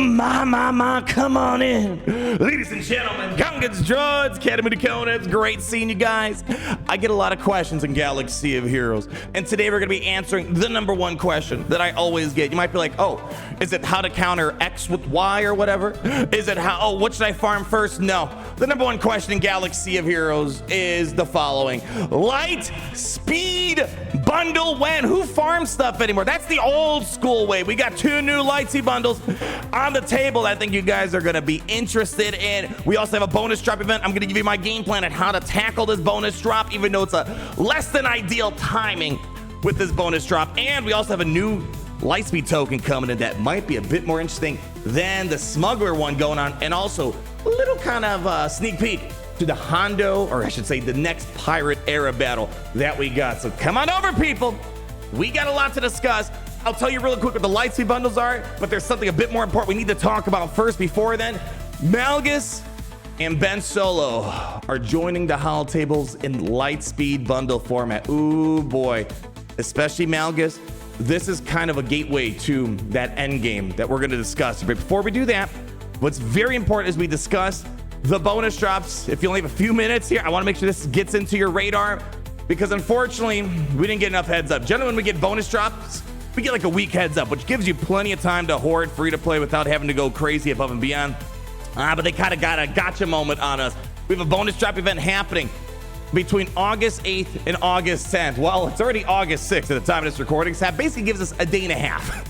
my, come on in. Ladies and gentlemen, Gungans, Druids, Academy Dakota, it's great seeing you guys. I get a lot of questions in Galaxy of Heroes, and today we're gonna be answering the #1 question that I always get. You might be like, oh, is it how to counter X with Y or whatever? Is it how, oh, what should I farm first? No, the #1 question in Galaxy of Heroes is the following. Lightspeed Bundle when? Who farms stuff anymore? That's the old school way. We got 2 new Lightspeed Bundles on the table that I think you guys are going to be interested in. We also have a bonus drop event. I'm going to give you my game plan on how to tackle this bonus drop, even though it's a less than ideal timing with this bonus drop. And we also have a new Lightspeed token coming in that might be a bit more interesting than the smuggler one going on, and also a little kind of sneak peek to the Hondo, or I should say the next pirate era battle that we got. So come on over, people. We got a lot to discuss. I'll tell you really quick what the Lightspeed bundles are, but there's something a bit more important we need to talk about first before then. Malgus and Ben Solo are joining the Holo tables in Lightspeed bundle format. Ooh boy, especially Malgus. This is kind of a gateway to that end game that we're going to discuss. But before we do that, what's very important is we discuss the bonus drops. If you only have a few minutes here, I want to make sure this gets into your radar, because unfortunately we didn't get enough heads up. Generally, when we get bonus drops, we get like a week heads up, which gives you plenty of time to hoard free to play without having to go crazy above and beyond. But they kind of got a gotcha moment on us. We have a bonus drop event happening between August 8th and August 10th. Well, it's already August 6th at the time of this recording, so that basically gives us a day and a half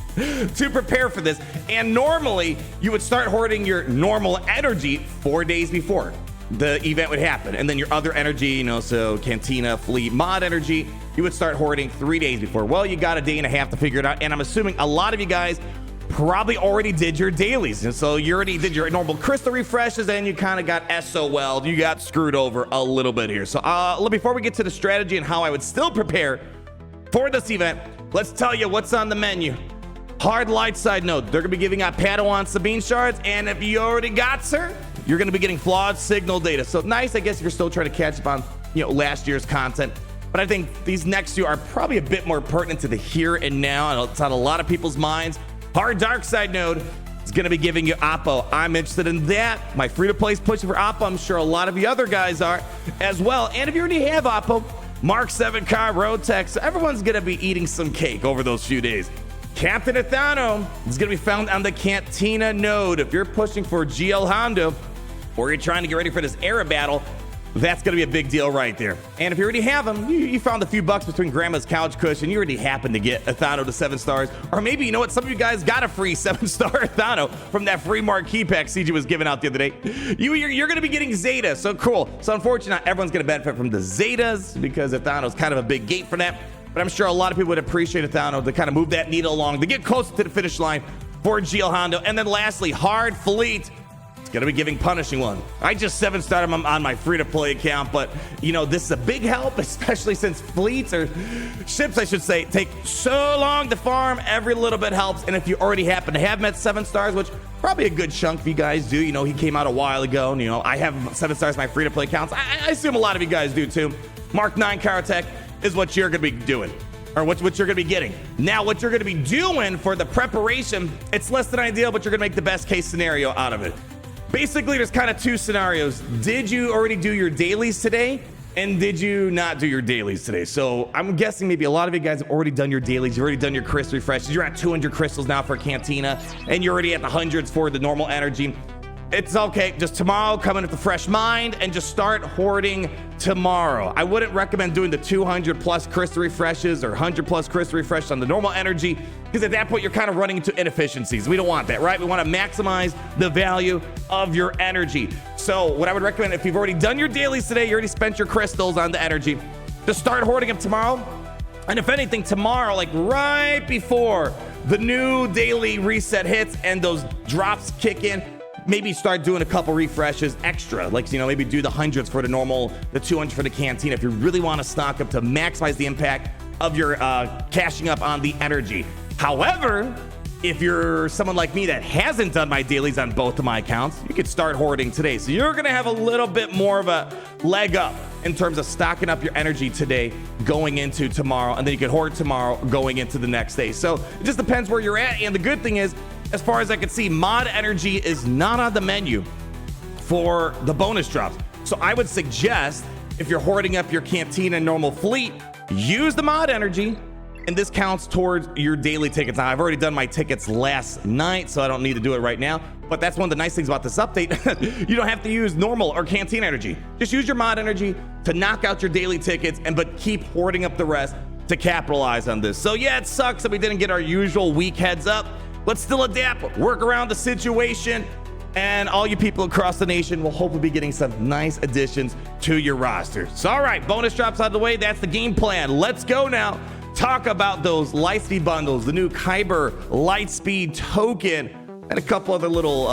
to prepare for this. And normally, you would start hoarding your normal energy 4 days before the event would happen. And then your other energy, you know, so Cantina, Fleet, Mod energy, you would start hoarding 3 days before. Well, you got a day and a half to figure it out. And I'm assuming a lot of you guys probably already did your dailies. And so you already did your normal crystal refreshes, and you kind of got SOL'd. You got screwed over a little bit here. So before we get to the strategy and how I would still prepare for this event, let's tell you what's on the menu. HOARD light side note, they're going to be giving out Padawan Sabine shards, and if you already got her, you're going to be getting flawed signal data. So nice, I guess, if you're still trying to catch up on, you know, last year's content. But I think these next two are probably a bit more pertinent to the here and now, and it's on a lot of people's minds. HOARD dark side node is going to be giving you Oppo. I'm interested in that. My free-to-play is pushing for Oppo. I'm sure a lot of you other guys are as well. And if you already have Oppo, Mark 7 car road tech, so everyone's going to be eating some cake over those few days. Captain Athano is going to be found on the Cantina node. If you're pushing for GL Hondo, or you're trying to get ready for this era battle, that's going to be a big deal right there. And if you already have them, you found a few bucks between Grandma's couch cushion, you already happen to get Athano to 7 stars. Or maybe, you know what, some of you guys got a free 7-star Athano from that free marquee pack CG was giving out the other day. You're going to be getting Zeta, so cool. So unfortunately, not everyone's going to benefit from the Zetas, because Athano's kind of a big gate for that. But I'm sure a lot of people would appreciate Athano to kind of move that needle along, to get closer to the finish line for GL Hondo. And then lastly, HOARD Fleet. Gonna be giving punishing one. I just 7-starred him on my free-to-play account, but you know, this is a big help, especially since fleets, or ships I should say, take so long to farm. Every little bit helps. And if you already happen to have met 7 stars, which probably a good chunk of you guys do, you know, he came out a while ago, and you know, I have 7 stars in my free-to-play accounts. I assume a lot of you guys do too. Mark 9 Karatech is what you're gonna be doing, or what you're gonna be getting. Now, what you're gonna be doing for the preparation, it's less than ideal, but you're gonna make the best case scenario out of it. Basically, there's kind of 2 scenarios. Did you already do your dailies today? And did you not do your dailies today? So I'm guessing maybe a lot of you guys have already done your dailies. You've already done your crystal refreshes. You're at 200 crystals now for Cantina, and you're already at the hundreds for the normal energy. It's okay. Just tomorrow, come in with a fresh mind and just start hoarding tomorrow. I wouldn't recommend doing the 200 plus crystal refreshes or 100 plus crystal refreshes on the normal energy, because at that point, you're kind of running into inefficiencies. We don't want that, right? We want to maximize the value of your energy. So what I would recommend, if you've already done your dailies today, you already spent your crystals on the energy, just start hoarding them tomorrow. And if anything, tomorrow, like right before the new daily reset hits and those drops kick in, maybe start doing a couple refreshes extra, like, you know, maybe do the 100s for the normal, the 200 for the Cantina, if you really want to stock up to maximize the impact of your cashing up on the energy. However, if you're someone like me that hasn't done my dailies on both of my accounts, you could start hoarding today. So you're going to have a little bit more of a leg up in terms of stocking up your energy today going into tomorrow, and then you can hoard tomorrow going into the next day. So it just depends where you're at. And the good thing is, as far as I can see, mod energy is not on the menu for the bonus drops. So I would suggest, if you're hoarding up your canteen and normal fleet, use the mod energy, and this counts towards your daily tickets. Now, I've already done my tickets last night, so I don't need to do it right now. But that's one of the nice things about this update. You don't have to use normal or canteen energy. Just use your mod energy to knock out your daily tickets, but keep hoarding up the rest to capitalize on this. So yeah, it sucks that we didn't get our usual week heads up. Let's still adapt, work around the situation, and all you people across the nation will hopefully be getting some nice additions to your roster. So all right, bonus drops out of the way. That's the game plan. Let's go now. Talk about those Lightspeed bundles, the new Kyber Lightspeed Token, and a couple other little,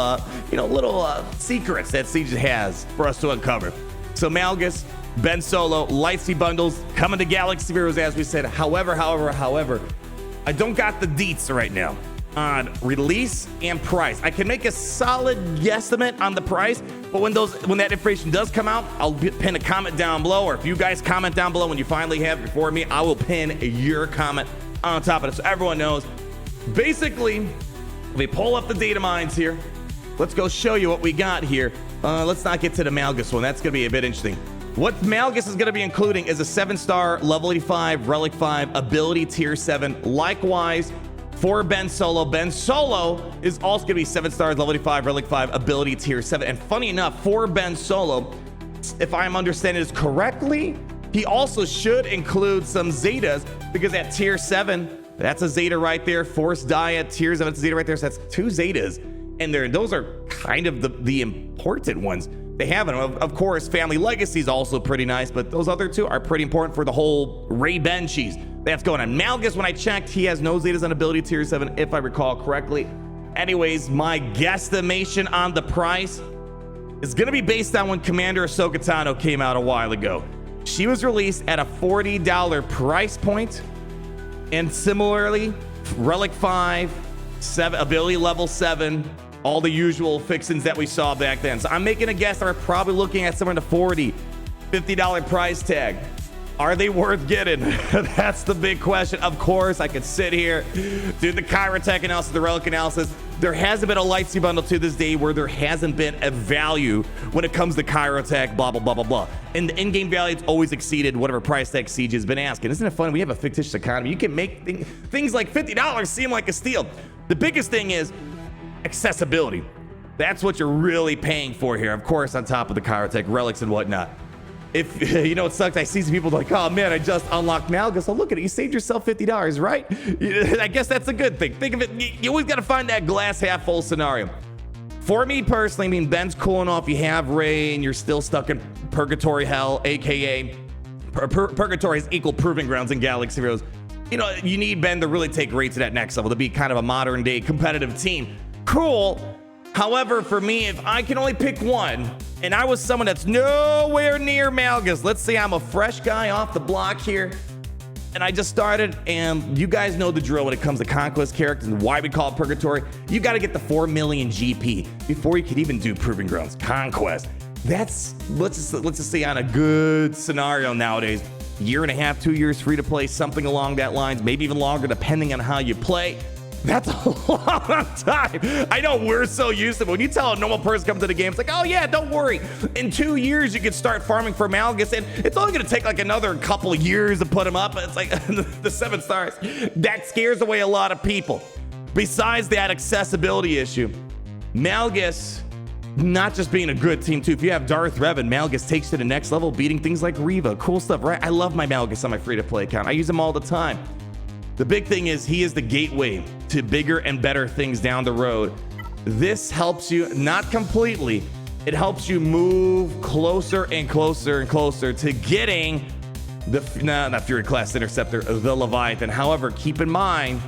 secrets that Siege has for us to uncover. So Malgus, Ben Solo, Lightspeed bundles coming to Galaxy Heroes, as we said. However, I don't got the deets right now on release and price. I can make a solid guesstimate on the price, but when that information does come out, I'll pin a comment down below, or if you guys comment down below when you finally have it before me, I will pin your comment on top of it so everyone knows. Basically, let me pull up the data mines here. Let's go show you what we got here. Let's not get to the Malgus one. That's going to be a bit interesting. What Malgus is going to be including is a 7-star level 85 relic 5 ability tier 7. Likewise, for Ben Solo. Ben Solo is also going to be 7 stars, level 85, relic 5, ability tier 7. And funny enough, for Ben Solo, if I'm understanding this correctly, he also should include some Zetas, because at tier 7, that's a Zeta right there. Force Diet, tier 7, that's a Zeta right there. So that's 2 Zetas. And those are kind of the important ones they have. Of course, Family Legacy is also pretty nice, but those other 2 are pretty important for the whole Ray Benchis that's going on. Malgus, when I checked, he has no Zetas on ability tier 7, if I recall correctly. Anyways, my guesstimation on the price is going to be based on when Commander Ahsoka Tano came out a while ago. She was released at a $40 price point, and similarly, relic 5, 7, ability level 7, all the usual fixins that we saw back then. So I'm making a guess that we're probably looking at somewhere in the $40, $50 price tag. Are they worth getting? That's the big question. Of course, I could sit here, do the Kyber Token analysis, the relic analysis. There hasn't been a Lightspeed bundle to this day where there hasn't been a value when it comes to Kyber Token, blah, blah, blah, blah, blah. And the in-game value, it's always exceeded whatever price tag Siege has been asking. Isn't it fun? We have a fictitious economy. You can make things like $50 seem like a steal. The biggest thing is accessibility. That's what you're really paying for here. Of course, on top of the Kyber Token, relics and whatnot. If you know, it sucks. I see some people like, oh man, I just unlocked Malgus. Oh, look at it. You saved yourself $50, right? I guess that's a good thing. Think of it. You always got to find that glass half full scenario. For me personally, I mean, Ben's cooling off. You have Ray and you're still stuck in purgatory hell, AKA purgatory is equal proving grounds in Galaxy Heroes. You know, you need Ben to really take Ray to that next level, to be kind of a modern day competitive team. Cool. However, for me, if I can only pick one, and I was someone that's nowhere near Malgus, let's say I'm a fresh guy off the block here, and I just started, and you guys know the drill when it comes to Conquest characters and why we call it Purgatory. You got to get the 4 million GP before you could even do Proving Grounds. Conquest. That's, let's just say on a good scenario nowadays, year and a half, 2 years free to play, something along that lines, maybe even longer depending on how you play. That's a long time. I know we're so used to it. When you tell a normal person comes to the game, it's like, oh yeah, don't worry. In 2 years, you can start farming for Malgus, and it's only going to take like another couple of years to put him up. It's like the 7 stars. That scares away a lot of people. Besides that accessibility issue, Malgus, not just being a good team too. If you have Darth Revan, Malgus takes to the next level, beating things like Reva. Cool stuff, right? I love my Malgus on my free-to-play account. I use him all the time. The big thing is he is the gateway to bigger and better things down the road. This helps you, not completely, it helps you move closer and closer and closer to getting the, not Fury Class Interceptor, the Leviathan. However, keep in mind,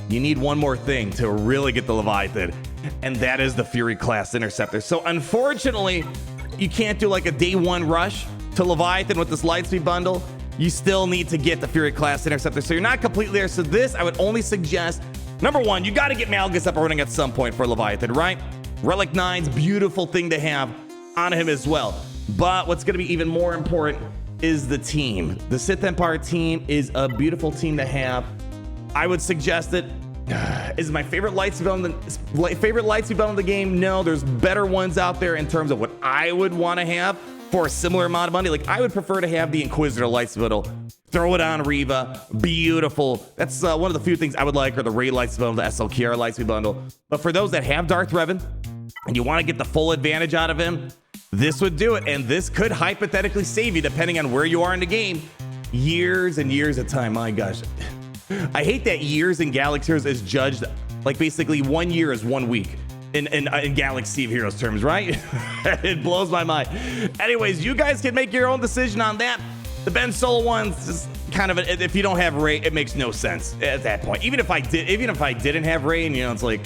you need one more thing to really get the Leviathan, and that is the Fury Class Interceptor. So unfortunately, you can't do like a day one rush to Leviathan with this Lightspeed bundle. You still need to get the Fury Class Interceptor, so you're not completely there. So this, I would only suggest, number one, you got to get Malgus up and running at some point for Leviathan, right? Relic 9's beautiful thing to have on him as well. But what's going to be even more important is the team. The Sith Empire team is a beautiful team to have. I would suggest it. Is it my favorite Lightspeed bundle in the game? No, there's better ones out there in terms of what I would want to have for a similar amount of money. Like, I would prefer to have the Inquisitor Lightspeed bundle. Throw it on Reva. Beautiful. That's one of the few things I would like, or the Ray Lightspeed bundle, the SLKR Lightspeed bundle. But for those that have Darth Revan and you want to get the full advantage out of him, this would do it. And this could hypothetically save you, depending on where you are in the game, years and years of time. My gosh. I hate that years in Galaxy Heroes is judged like basically 1 year is 1 week in Galaxy of Heroes terms, right? It blows my mind. Anyways, you guys can make your own decision on that. The Ben Solo one's just kind of if you don't have Rey, it makes no sense at that point. Even if I didn't have Rey, and it's like,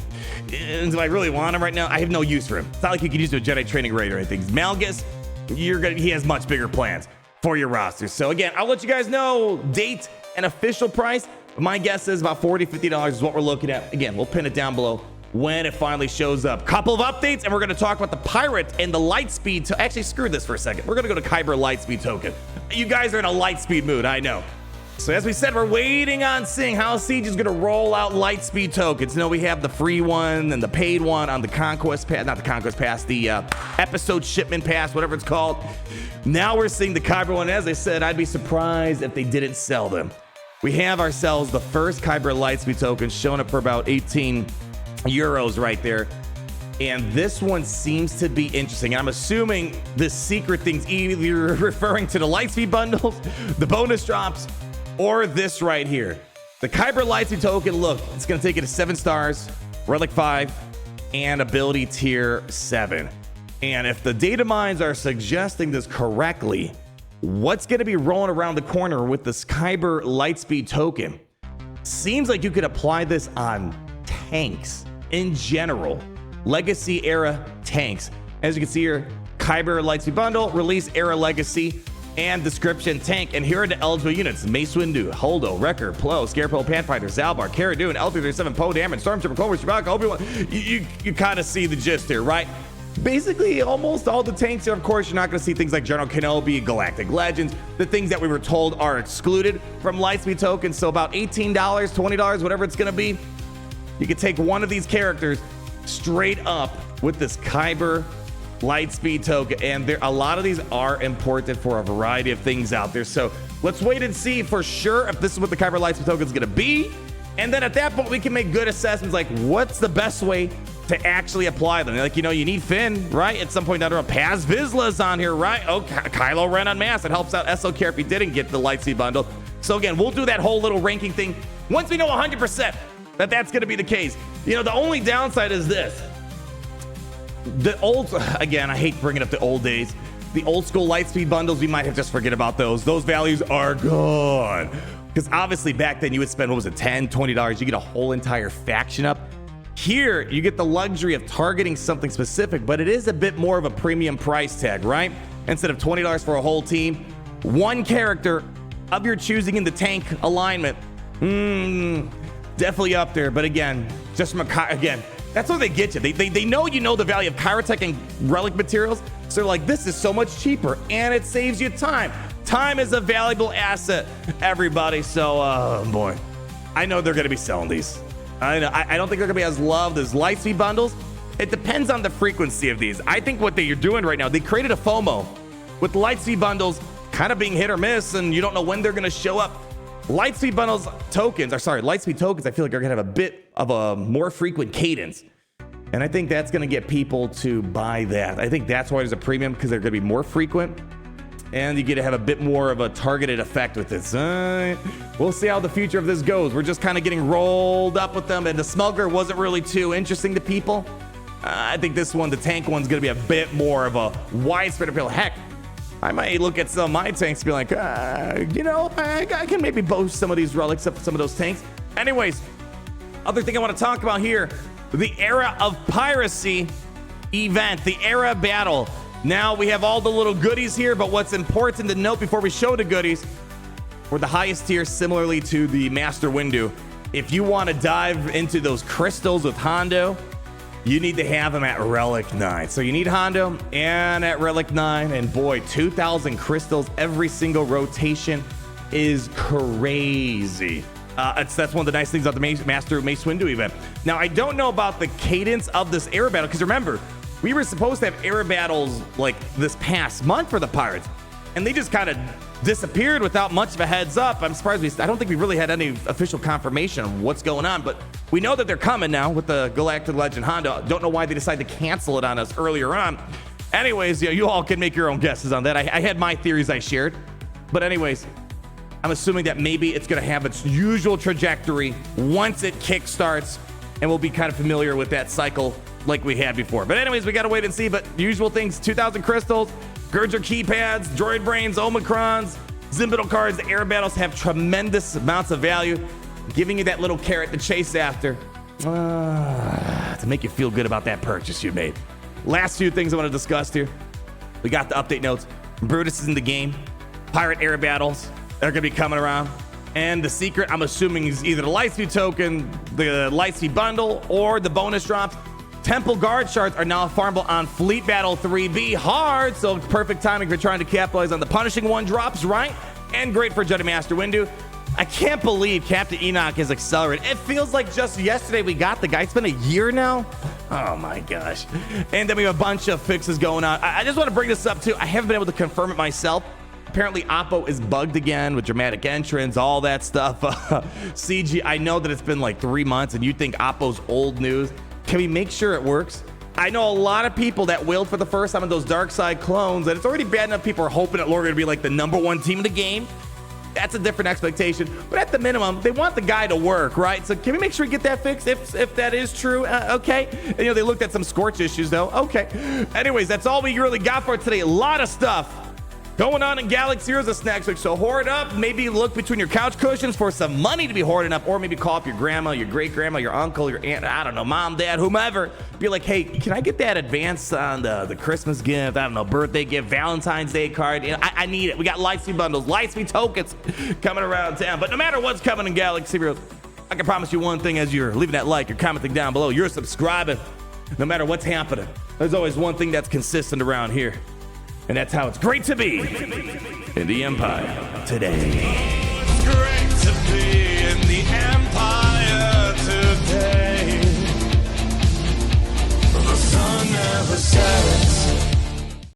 do I really want him right now? I have no use for him. It's not like you can use a Jedi training raid or anything. Malgus, he has much bigger plans for your roster. So again, I'll let you guys know date and official price. My guess is about $40, $50 is what we're looking at. Again, we'll pin it down below when it finally shows up. Couple of updates, and we're going to talk about the Pirate and the Lightspeed. Actually, screw this for a second. We're going to go to Kyber Lightspeed Token. You guys are in a Lightspeed mood, I know. So as we said, we're waiting on seeing how Siege is going to roll out Lightspeed tokens. We have the free one and the paid one on the Conquest Pass, not the Conquest Pass, the Episode Shipment Pass, whatever it's called. Now we're seeing the Kyber one. As I said, I'd be surprised if they didn't sell them. We have ourselves the first Kyber Lightspeed token showing up for about 18 euros right there. And this one seems to be interesting. I'm assuming the secret thing's either referring to the Lightspeed bundles, the bonus drops, or this right here. The Kyber Lightspeed token, look, it's going to take it to 7 stars, Relic 5, and ability tier 7. And if the data mines are suggesting this correctly, what's going to be rolling around the corner with this Kyber Lightspeed token? Seems like you could apply this on tanks in general, Legacy era tanks. As you can see here, Kyber Lightspeed bundle, release era Legacy, and description tank. And here are the eligible units: Mace Windu, Holdo, Wrecker, Plo, Scarecrow, Panfighter, Zalbar, Cara Dune, L337, Poe Dameron, Stormtrooper, Cobra, Chewbacca, Obi-Wan. You kind of see the gist here, right? Basically, almost all the tanks here. Of course, you're not going to see things like General Kenobi, Galactic Legends, the things that we were told are excluded from Lightspeed tokens. So about $18, $20, whatever it's going to be, you can take one of these characters straight up with this Kyber Lightspeed token. And a lot of these are important for a variety of things out there. So let's wait and see for sure if this is what the Kyber Lightspeed token is going to be. And then at that point, we can make good assessments like what's the best way to actually apply them. Like, you need Finn, right? At some point down the road, Paz Vizsla's on here, right? Oh, Kylo Ren on Mass. It helps out SLKR if he didn't get the Lightspeed bundle. So again, we'll do that whole little ranking thing once we know 100% that that's going to be the case. The only downside is this. The old, again, I hate bringing up the old days. The old school Lightspeed bundles, we might have just forget about those. Those values are gone. Because obviously back then you would spend, what was it, $10, $20. You get a whole entire faction up. Here, you get the luxury of targeting something specific, but it is a bit more of a premium price tag, right? Instead of $20 for a whole team, one character of your choosing in the tank alignment, definitely up there. But again, just from again, that's what they get you. They know the value of Kyrotech and relic materials, so they're like, this is so much cheaper, and it saves you time. Time is a valuable asset, everybody. So, boy, I know they're going to be selling these. I don't think they're going to be as loved as Lightspeed bundles. It depends on the frequency of these. I think what they're doing right now, they created a FOMO with Lightspeed bundles kind of being hit or miss, and you don't know when they're going to show up. Lightspeed tokens, I feel like are going to have a bit of a more frequent cadence. And I think that's going to get people to buy that. I think that's why there's a premium, because they're going to be more frequent. And you get to have a bit more of a targeted effect with this. We'll see how the future of this goes. We're just kind of getting rolled up with them. And the Smuggler wasn't really too interesting to people. I think this one, the tank one's going to be a bit more of a widespread appeal. Heck, I might look at some of my tanks and be like, I can maybe boast some of these relics of some of those tanks. Anyways, other thing I want to talk about here, the Era of Piracy event, the Era Battle. Now we have all the little goodies here, but what's important to note before we show the goodies, for the highest tier, similarly to the Master Windu, if you want to dive into those crystals with Hondo, you need to have them at Relic 9. So you need Hondo and at Relic 9, and boy, 2,000 crystals every single rotation is crazy. That's one of the nice things about the Master Mace Windu event. Now, I don't know about the cadence of this air battle, because remember, we were supposed to have air battles like this past month for the Pirates, and they just kind of disappeared without much of a heads up. I'm surprised I don't think we really had any official confirmation of what's going on, but we know that they're coming now with the Galactic Legend Honda. Don't know why they decided to cancel it on us earlier on. Anyways, you all can make your own guesses on that. I had my theories I shared, but anyways, I'm assuming that maybe it's going to have its usual trajectory once it kickstarts, and we'll be kind of familiar with that cycle like we had before. But anyways, we got to wait and see. But usual things, 2,000 crystals, Gurger keypads, droid brains, Omicrons, Zimbital cards. The air battles have tremendous amounts of value, giving you that little carrot to chase after to make you feel good about that purchase you made. Last few things I want to discuss here. We got the update notes. Brutus is in the game. Pirate air battles are going to be coming around. And the secret, I'm assuming, is either the Lightspeed token, the Lightspeed bundle, or the bonus drops. Temple Guard shards are now farmable on Fleet Battle 3B HOARD, so perfect timing for trying to capitalize on the Punishing One drops, right? And great for Jedi Master Windu. I can't believe Captain Enoch is accelerated. It feels like just yesterday we got the guy. It's been a year now. Oh my gosh. And then we have a bunch of fixes going on. I just want to bring this up too. I haven't been able to confirm it myself. Apparently Oppo is bugged again with dramatic entrance, all that stuff. CG, I know that it's been like 3 months and you think Oppo's old news. Can we make sure it works? I know a lot of people that willed for the first time in those Dark Side clones, and it's already bad enough people are hoping that Lord are going to be like the #1 team in the game. That's a different expectation, but at the minimum, they want the guy to work, right? So can we make sure we get that fixed if that is true? Okay. And, they looked at some Scorch issues though. Okay. Anyways, that's all we really got for today. A lot of stuff going on in Galaxy Heroes this next week. So hoard up, maybe look between your couch cushions for some money to be hoarding up, or maybe call up your grandma, your great grandma, your uncle, your aunt, I don't know, mom, dad, whomever. Be like, hey, can I get that advance on the Christmas gift? I don't know, birthday gift, Valentine's Day card. I need it. We got Lightspeed Bundles, Lightspeed Tokens coming around town. But no matter what's coming in Galaxy Heroes, I can promise you one thing as you're leaving that like or commenting down below, you're subscribing no matter what's happening. There's always one thing that's consistent around here. And that's how it's great to be in the Empire today. It's great to be